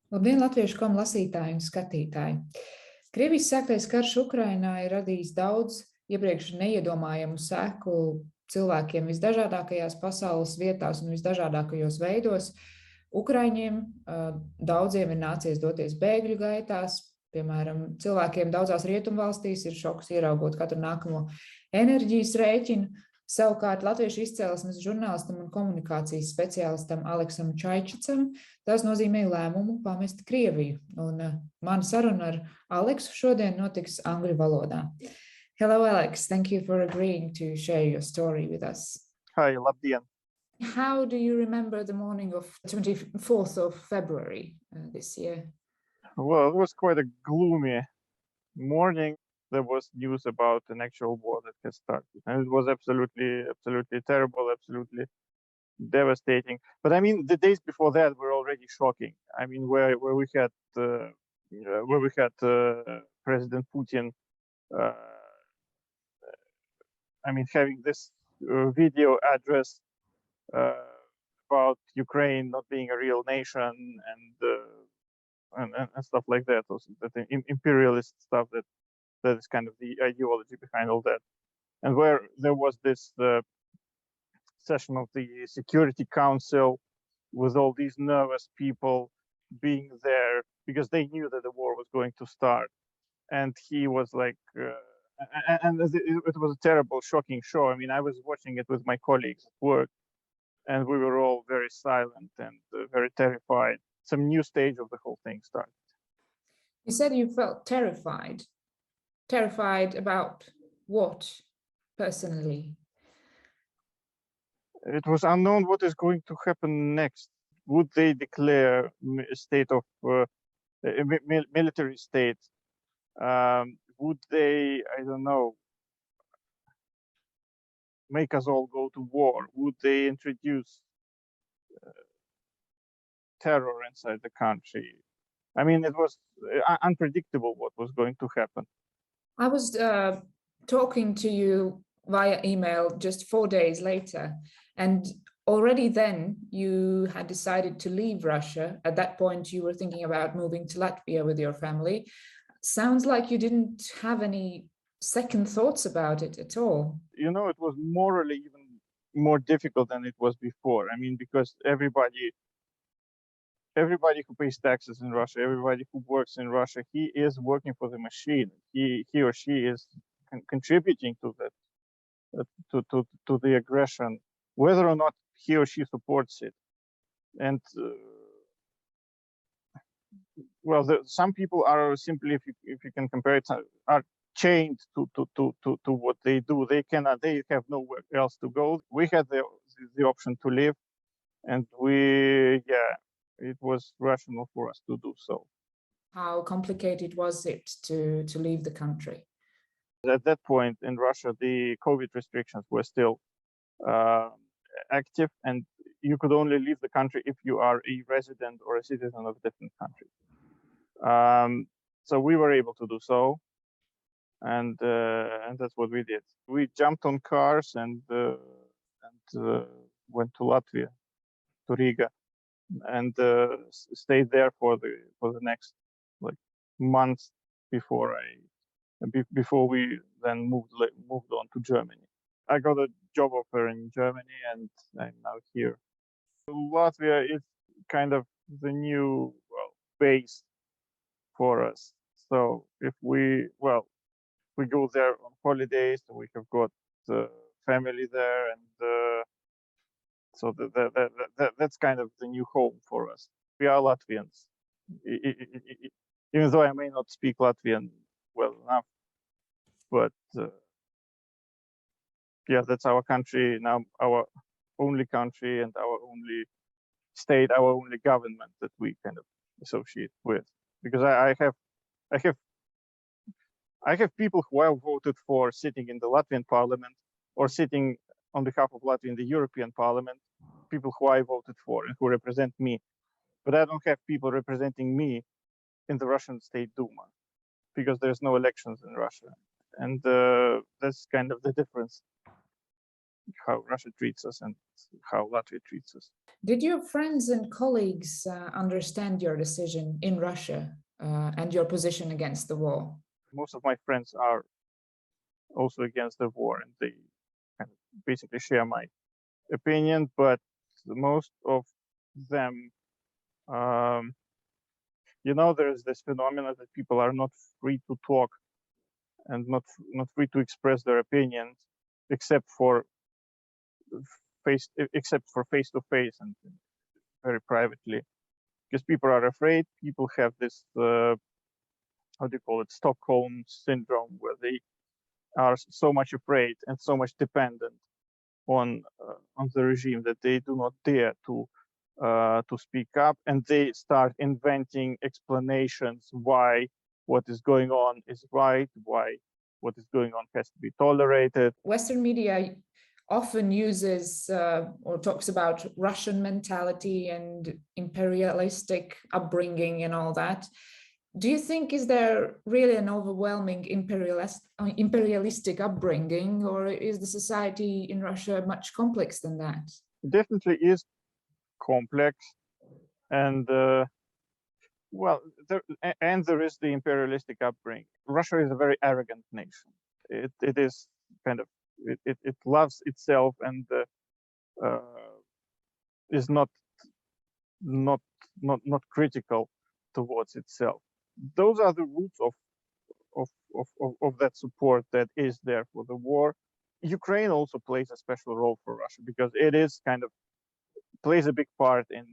Labdien, Latviešu lasītāji un skatītāji! Krievijas sāktais karš Ukrainā ir radījis daudz iepriekš neiedomājamu seku cilvēkiem visdažādākajās pasaules vietās un visdažādākajos veidos. Ukraiņiem daudziem ir nācies doties bēgļu gaitās, piemēram, cilvēkiem daudzās rietumvalstīs ir šoks ieraugot katru nākamo enerģijas rēķinu. Savukārt Latviešu izcelsmes žurnālistam un komunikācijas speciālistam Aleksam Čaičicam tas nozīmē lēmumu pamest Krieviju. Un mana saruna ar Aleksu šodien notiks angļu valodā. Hello, Alekss. Thank you for agreeing to share your story with us. Hi, labdien. How do you remember the morning of 24th of February this year? Well, it was quite a gloomy morning. There was news about an actual war that has started, and it was absolutely terrible, absolutely devastating. But I mean, the days before that were already shocking. I mean, where we had President Putin, I mean, having this video address about Ukraine not being a real nation and stuff like that, also that imperialist stuff that is kind of the ideology behind all that. And where there was this session of the Security Council with all these nervous people being there because they knew that the war was going to start. And he was like, and it was a terrible, shocking show. I mean, I was watching it with my colleagues at work, and we were all very silent and very terrified. Some new stage of the whole thing started. You said you felt terrified. Terrified about what, personally? It was unknown what is going to happen next. Would they declare a state of military state? Would they, I don't know, make us all go to war? Would they introduce terror inside the country? I mean, it was unpredictable what was going to happen. I was talking to you via email just 4 days later, and already then you had decided to leave Russia. At that point, you were thinking about moving to Latvia with your family. Sounds like you didn't have any second thoughts about it at all. You know, it was morally even more difficult than it was before. I mean, because everybody who pays taxes in Russia, everybody who works in Russia, he is working for the machine. He or she is contributing to that, to the aggression, whether or not he or she supports it. And well, some people are simply, if you can compare it, are chained to what they do. They have nowhere else to go. We had the option to leave, and it was rational for us to do so. How complicated was it to leave the country? At that point in Russia, the COVID restrictions were still active, and you could only leave the country if you are a resident or a citizen of a different country. So we were able to do so, and that's what we did. We jumped on cars and went to Latvia, to Riga, and stayed there for the next months before we then moved on to Germany. I got a job offer in Germany, and I'm now here. Latvia is kind of the new base for us. So if we go there on holidays, we have got family there, and so that's kind of the new home for us. We are Latvians, even though I may not speak Latvian well enough, but that's our country now, our only country and our only state, our only government that we kind of associate with. Because I have people who I voted for sitting in the Latvian parliament or sitting on behalf of Latvia in the European Parliament, people who I voted for and who represent me. But I don't have people representing me in the Russian State Duma because there's no elections in Russia. And that's kind of the difference. how Russia treats us and how Latvia treats us. Did your friends and colleagues understand your decision in Russia and your position against the war? Most of my friends are also against the war, and they kind of basically share my opinion, but most of them, there's this phenomena that people are not free to talk and not free to express their opinions, except for face to face and very privately, because people are afraid. People have this how do you call it, Stockholm syndrome, where they are so much afraid and so much dependent on the regime that they do not dare to speak up, and they start inventing explanations why what is going on is right, why what is going on has to be tolerated. Western media often uses or talks about Russian mentality and imperialistic upbringing and all that. Do you think, is there really an overwhelming imperialistic upbringing, or is the society in Russia much complex than that? Definitely is complex, and there is the imperialistic upbringing. Russia is a very arrogant nation. It is kind of, it loves itself and is not critical towards itself. Those are the roots of that support that is there for the war. Ukraine also plays a special role for Russia, because it is kind of plays a big part in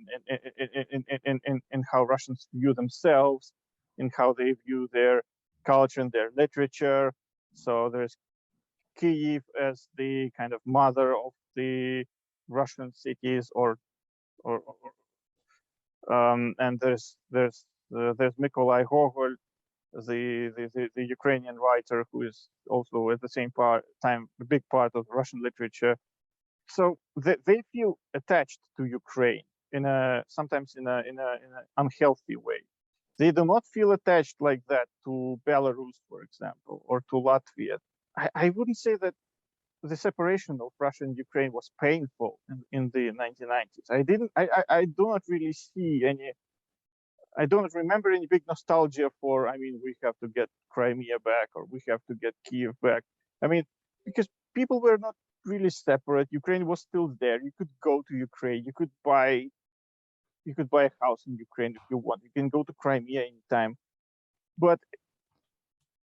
how Russians view themselves, in how they view their culture and their literature. So there's Kyiv as the kind of mother of the Russian cities, and there's Mykolai Gogol, the Ukrainian writer, who is also at the same time a big part of Russian literature. So they feel attached to Ukraine sometimes in an unhealthy way. They do not feel attached like that to Belarus, for example, or to Latvia. I wouldn't say that the separation of Russia and Ukraine was painful in the 1990s. I do not really see any. I don't remember any big nostalgia for, we have to get Crimea back, or we have to get Kyiv back. Because people were not really separate. Ukraine was still there. You could go to Ukraine. You could buy a house in Ukraine if you want. You can go to Crimea anytime. But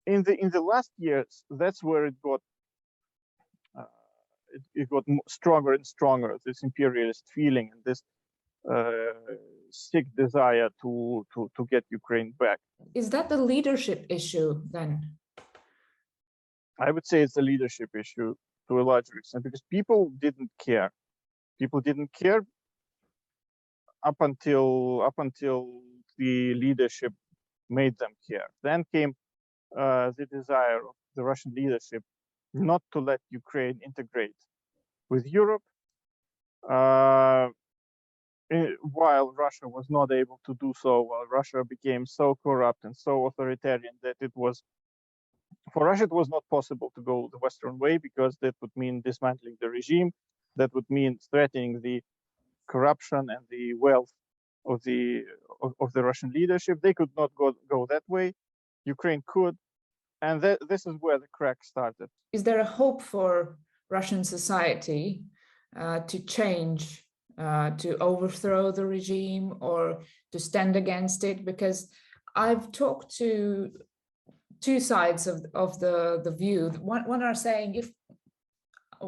in the last years, that's where it got stronger and stronger. This imperialist feeling and this sick desire to get Ukraine back. Is that the leadership issue then? I would say it's a leadership issue to a large extent, because people didn't care. People didn't care up until the leadership made them care. Then came the desire of the Russian leadership not to let Ukraine integrate with Europe, while Russia was not able to do so, while Russia became so corrupt and so authoritarian that for Russia it was not possible to go the Western way, because that would mean dismantling the regime, that would mean threatening the corruption and the wealth of the Russian leadership. They could not go that way. Ukraine could, and this is where the crack started. Is there a hope for Russian society to change, to overthrow the regime or to stand against it? Because I've talked to two sides of the view. One are saying,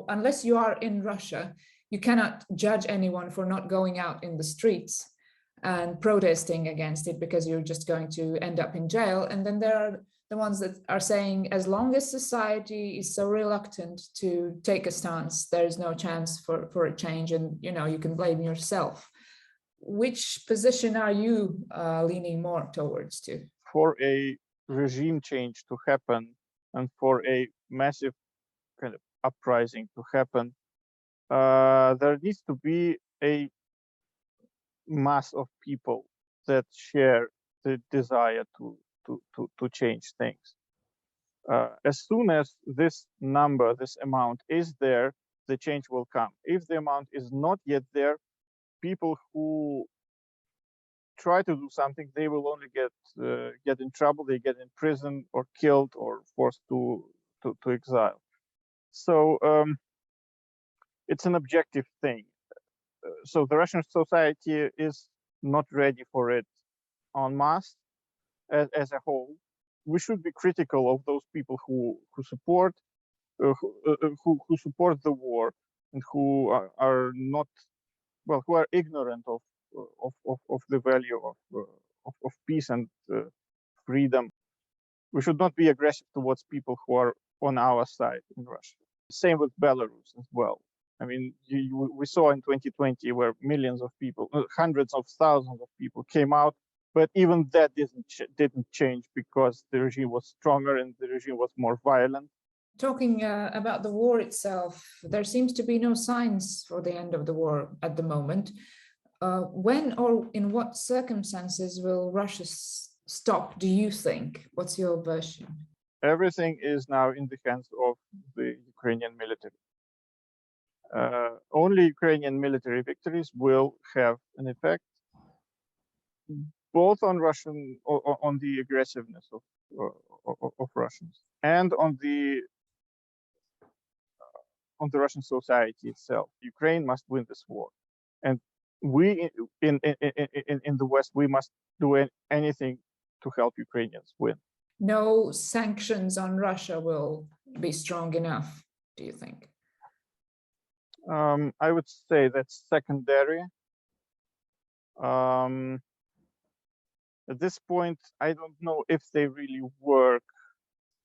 unless you are in Russia, you cannot judge anyone for not going out in the streets and protesting against it, because you're just going to end up in jail. And then there are the ones that are saying, as long as society is so reluctant to take a stance, there is no chance for a change, and you can blame yourself. Which position are you leaning more towards to? For a regime change to happen, and for a massive kind of uprising to happen, there needs to be a mass of people that share the desire to change things. As soon as this amount is there, the change will come. If the amount is not yet there, people who try to do something, they will only get in trouble. They get in prison or killed or forced to exile. So it's an objective thing. So the Russian society is not ready for it en masse as a whole. We should be critical of those people who support who support the war and who are not, well, who are ignorant of the value of peace and freedom. We should not be aggressive towards people who are on our side in Russia. Same with Belarus as well. I mean, we saw in 2020 where millions of people, hundreds of thousands of people came out, but even that didn't change because the regime was stronger and the regime was more violent. Talking about the war itself, there seems to be no signs for the end of the war at the moment. When or in what circumstances will Russia stop, do you think? What's your version? Everything is now in the hands of the Ukrainian military. Only Ukrainian military victories will have an effect, both on on the aggressiveness of Russians and on the Russian society itself. Ukraine must win this war, and we in the West, we must do anything to help Ukrainians win. No sanctions on Russia will be strong enough, do you think? I would say that's secondary. At this point, I don't know if they really work.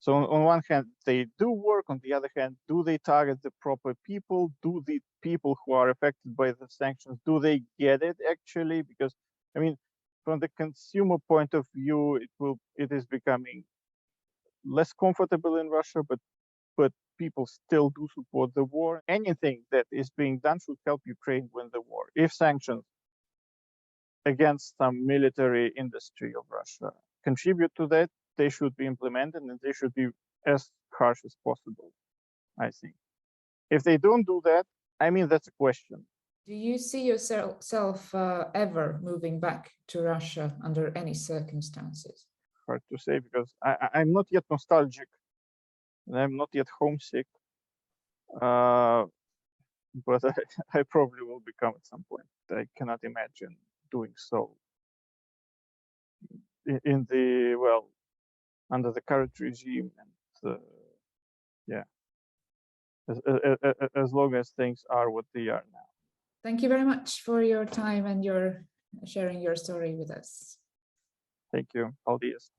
So on one hand, they do work. On the other hand, do they target the proper people? Do the people who are affected by the sanctions, do they get it actually? Because, I mean, from the consumer point of view, it is becoming less comfortable in Russia, but people still do support the war. Anything that is being done should help Ukraine win the war. If sanctions against some military industry of Russia contribute to that, they should be implemented and they should be as harsh as possible, I think. If they don't do that, I mean, that's a question. Do you see yourself ever moving back to Russia under any circumstances? Hard to say, because I'm not yet nostalgic. I'm not yet homesick. But I probably will become at some point. I cannot imagine doing so in the, well, under the current regime, and yeah, as long as things are what they are now. Thank you very much for your time and your sharing your story with us. Thank you. Paldies.